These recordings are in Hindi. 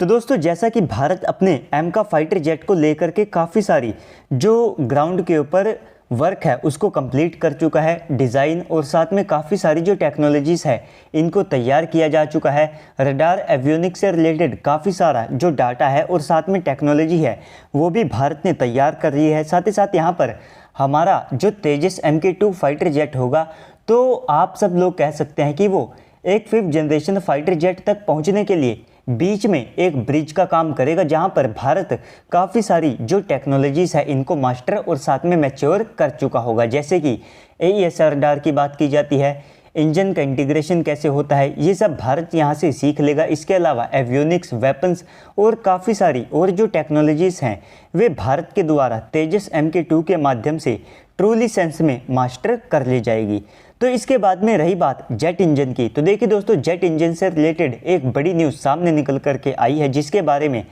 तो दोस्तों जैसा कि भारत अपने एमका फाइटर जेट को लेकर के काफ़ी सारी जो ग्राउंड के ऊपर वर्क है उसको कंप्लीट कर चुका है, डिज़ाइन और साथ में काफ़ी सारी जो टेक्नोलॉजीज़ है इनको तैयार किया जा चुका है। रडार एवियोनिक्स से रिलेटेड काफ़ी सारा जो डाटा है और साथ में टेक्नोलॉजी है वो भी भारत ने तैयार कर रही है। साथ ही साथ यहाँ पर हमारा जो तेजस MK2 फाइटर जेट होगा तो आप सब लोग कह सकते हैं कि वो एक 5th जनरेशन फाइटर जेट तक पहुँचने के लिए बीच में एक ब्रिज का काम करेगा, जहां पर भारत काफ़ी सारी जो टेक्नोलॉजीज़ है इनको मास्टर और साथ में मैच्योर कर चुका होगा। जैसे कि AESR रडार की बात की जाती है, इंजन का इंटीग्रेशन कैसे होता है, ये सब भारत यहां से सीख लेगा। इसके अलावा एवियोनिक्स, वेपन्स और काफ़ी सारी और जो टेक्नोलॉजीज़ हैं वे भारत के द्वारा तेजस MK2 के माध्यम से ट्रूली सेंस में मास्टर कर ली जाएगी। तो इसके बाद में रही बात जेट इंजन की, तो देखिए दोस्तों जेट इंजन से रिलेटेड एक बड़ी न्यूज़ सामने निकल करके आई है जिसके बारे में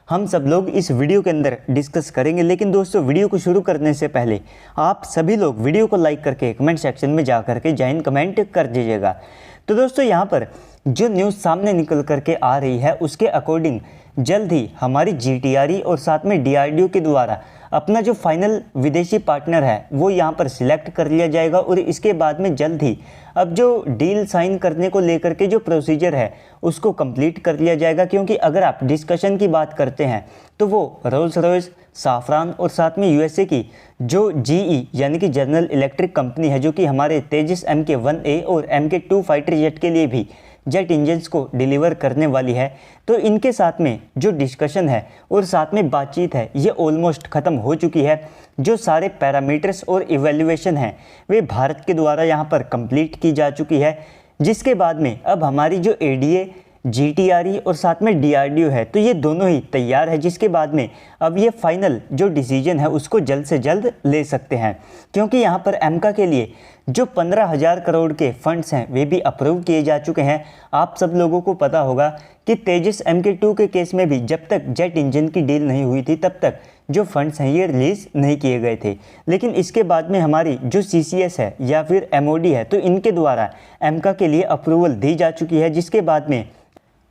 हम सब लोग इस वीडियो के अंदर डिस्कस करेंगे। लेकिन दोस्तों वीडियो को शुरू करने से पहले आप सभी लोग वीडियो को लाइक करके कमेंट सेक्शन में जा करके जय हिंद कमेंट कर दीजिएगा। तो दोस्तों यहाँ पर जो न्यूज़ सामने निकल करके आ रही है उसके अकॉर्डिंग जल्द ही हमारी GTRE और साथ में DRDO के द्वारा अपना जो फाइनल विदेशी पार्टनर है वो यहाँ पर सिलेक्ट कर लिया जाएगा और इसके बाद में जल्द ही अब जो डील साइन करने को लेकर के जो प्रोसीजर है उसको कंप्लीट कर लिया जाएगा। क्योंकि अगर आप डिस्कशन की बात करते हैं तो वो रोल्स रॉयस, साफरान और साथ में USA की जो GE यानी कि जनरल इलेक्ट्रिक कंपनी है जो कि हमारे तेजस MK1A और MK2 फाइटर जेट के लिए भी जेट इंजन्स को डिलीवर करने वाली है, तो इनके साथ में जो डिस्कशन है और साथ में बातचीत है ये ऑलमोस्ट ख़त्म हो चुकी है। जो सारे पैरामीटर्स और इवैल्यूएशन हैं वे भारत के द्वारा यहाँ पर कंप्लीट की जा चुकी है, जिसके बाद में अब हमारी जो ADA, GTRE और साथ में DRDO है तो ये दोनों ही तैयार है, जिसके बाद में अब ये फाइनल जो डिसीजन है उसको जल्द से जल्द ले सकते हैं। क्योंकि यहाँ पर एमका के लिए जो 15,000 करोड़ के फंड्स हैं वे भी अप्रूव किए जा चुके हैं। आप सब लोगों को पता होगा कि तेजस MK2 के केस में भी जब तक जेट इंजन की डील नहीं हुई थी तब तक जो फंड्स हैं ये रिलीज़ नहीं किए गए थे। लेकिन इसके बाद में हमारी जो CCS है या फिर MOD है तो इनके द्वारा एमका के लिए अप्रूवल दी जा चुकी है, जिसके बाद में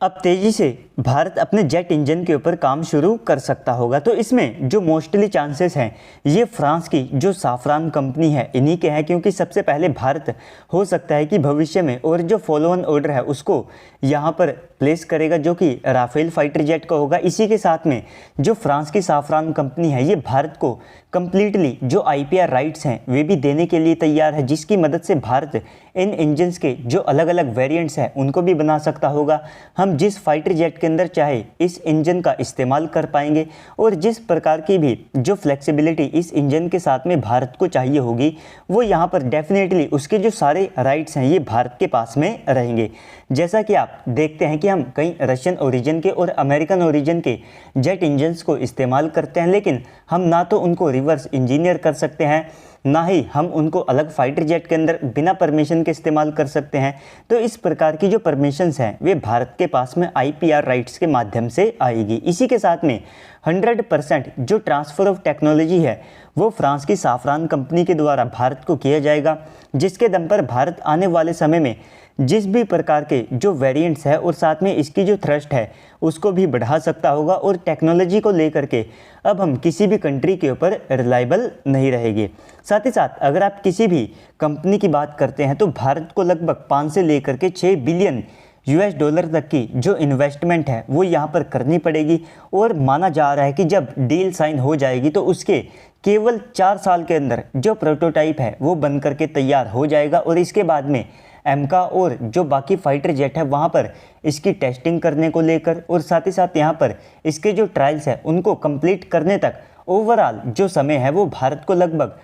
अब तेज़ी से भारत अपने जेट इंजन के ऊपर काम शुरू कर सकता होगा। तो इसमें जो मोस्टली चांसेस हैं ये फ्रांस की जो साफरान कंपनी है इन्हीं के हैं, क्योंकि सबसे पहले भारत हो सकता है कि भविष्य में और जो फॉलो ऑन ऑर्डर है उसको यहाँ पर प्लेस करेगा जो कि राफेल फाइटर जेट का होगा। इसी के साथ में जो फ्रांस की साफरान कंपनी है ये भारत को कंप्लीटली जो IPR राइट्स हैं वे भी देने के लिए तैयार है, जिसकी मदद से भारत इन इंजन्स के जो अलग अलग वेरिएंट्स हैं उनको भी बना सकता होगा। हम जिस फाइटर जेट के अंदर चाहे इस इंजन का इस्तेमाल कर पाएंगे और जिस प्रकार की भी जो फ्लेक्सिबिलिटी इस इंजन के साथ में भारत को चाहिए होगी वो यहाँ पर डेफिनेटली उसके जो सारे राइट्स हैं ये भारत के पास में रहेंगे। जैसा कि आप देखते हैं कि हम कई रशियन ओरिजिन के और अमेरिकन ओरिजिन के जेट इंजन्स को इस्तेमाल करते हैं, लेकिन हम ना तो उनको रिवर्स इंजीनियर कर सकते हैं ना ही हम उनको अलग फाइटर जेट के अंदर बिना परमिशन के इस्तेमाल कर सकते हैं। तो इस प्रकार की जो परमिशंस हैं वे भारत के पास में IPR राइट्स के माध्यम से आएगी। इसी के साथ में 100% जो ट्रांसफ़र ऑफ टेक्नोलॉजी है वो फ्रांस की साफरान कंपनी के द्वारा भारत को किया जाएगा, जिसके दम पर भारत आने वाले समय में जिस भी प्रकार के जो वेरिएंट्स है और साथ में इसकी जो थ्रस्ट है उसको भी बढ़ा सकता होगा। और टेक्नोलॉजी को लेकर के अब हम किसी भी कंट्री के ऊपर रिलायबल नहीं रहेंगे। साथ ही साथ अगर आप किसी भी कंपनी की बात करते हैं तो भारत को लगभग 5 से लेकर के 6 बिलियन US$ तक की जो इन्वेस्टमेंट है वो यहाँ पर करनी पड़ेगी। और माना जा रहा है कि जब डील साइन हो जाएगी तो उसके केवल 4 साल के अंदर जो प्रोटोटाइप है वो बन करके तैयार हो जाएगा और इसके बाद में एमका और जो बाकी फाइटर जेट है वहाँ पर इसकी टेस्टिंग करने को लेकर और साथ ही साथ यहाँ पर इसके जो ट्रायल्स है उनको कंप्लीट करने तक ओवरऑल जो समय है वो भारत को लगभग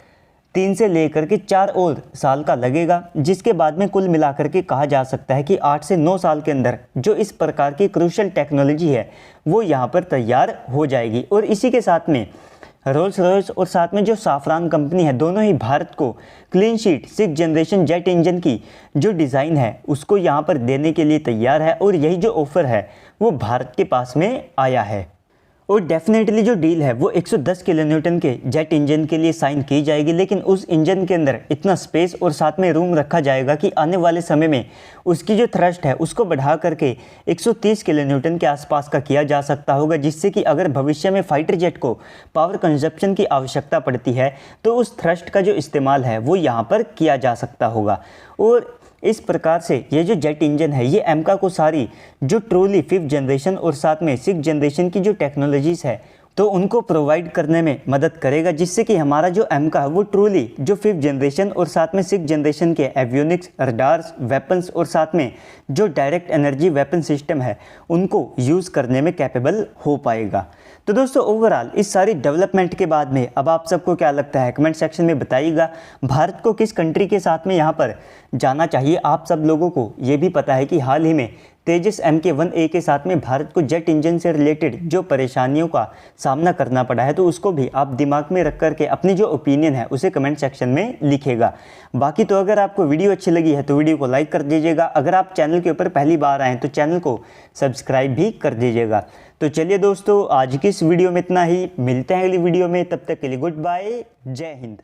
3 से लेकर के 4 और साल का लगेगा, जिसके बाद में कुल मिलाकर के कहा जा सकता है कि 8 से 9 साल के अंदर जो इस प्रकार की क्रूशल टेक्नोलॉजी है वो यहाँ पर तैयार हो जाएगी। और इसी के साथ में रोल्स रॉयस और साथ में जो साफरान कंपनी है दोनों ही भारत को clean sheet 6th generation jet engine की जो डिज़ाइन है उसको यहाँ पर देने के लिए तैयार है और यही जो ऑफ़र है वो भारत के पास में आया है। और डेफिनेटली जो डील है वो 110 किलो न्यूटन के जेट इंजन के लिए साइन की जाएगी, लेकिन उस इंजन के अंदर इतना स्पेस और साथ में रूम रखा जाएगा कि आने वाले समय में उसकी जो थ्रस्ट है उसको बढ़ा करके 130 किलो न्यूटन के आसपास का किया जा सकता होगा, जिससे कि अगर भविष्य में फाइटर जेट को पावर कंजप्शन की आवश्यकता पड़ती है तो उस थ्रस्ट का जो इस्तेमाल है वो यहाँ पर किया जा सकता होगा। और इस प्रकार से ये जो जेट इंजन है ये एमका को सारी जो ट्रूली 5th जनरेशन और साथ में 6th जनरेशन की जो टेक्नोलॉजीज़ है तो उनको प्रोवाइड करने में मदद करेगा, जिससे कि हमारा जो एमका है वो ट्रूली जो 5th जनरेशन और साथ में 6th जनरेशन के एवियोनिक्स, रडार्स, वेपन्स और साथ में जो डायरेक्ट एनर्जी वेपन सिस्टम है उनको यूज़ करने में कैपेबल हो पाएगा। तो दोस्तों ओवरऑल इस सारी डेवलपमेंट के बाद में अब आप सबको क्या लगता है कमेंट सेक्शन में बताइएगा। भारत को किस कंट्री के साथ में यहाँ पर जाना चाहिए? आप सब लोगों को ये भी पता है कि हाल ही में तेजस MK1A के साथ में भारत को जेट इंजन से रिलेटेड जो परेशानियों का सामना करना पड़ा है तो उसको भी आप दिमाग में रख करके अपनी जो ओपिनियन है उसे कमेंट सेक्शन में लिखिएगा। बाकी तो अगर आपको वीडियो अच्छी लगी है तो वीडियो को लाइक कर दीजिएगा। अगर आप चैनल के ऊपर पहली बार आए तो चैनल को सब्सक्राइब भी कर दीजिएगा। तो चलिए दोस्तों आज की इस वीडियो में इतना ही, मिलते हैं अगली वीडियो में, तब तक के लिए गुड बाय, जय हिंद।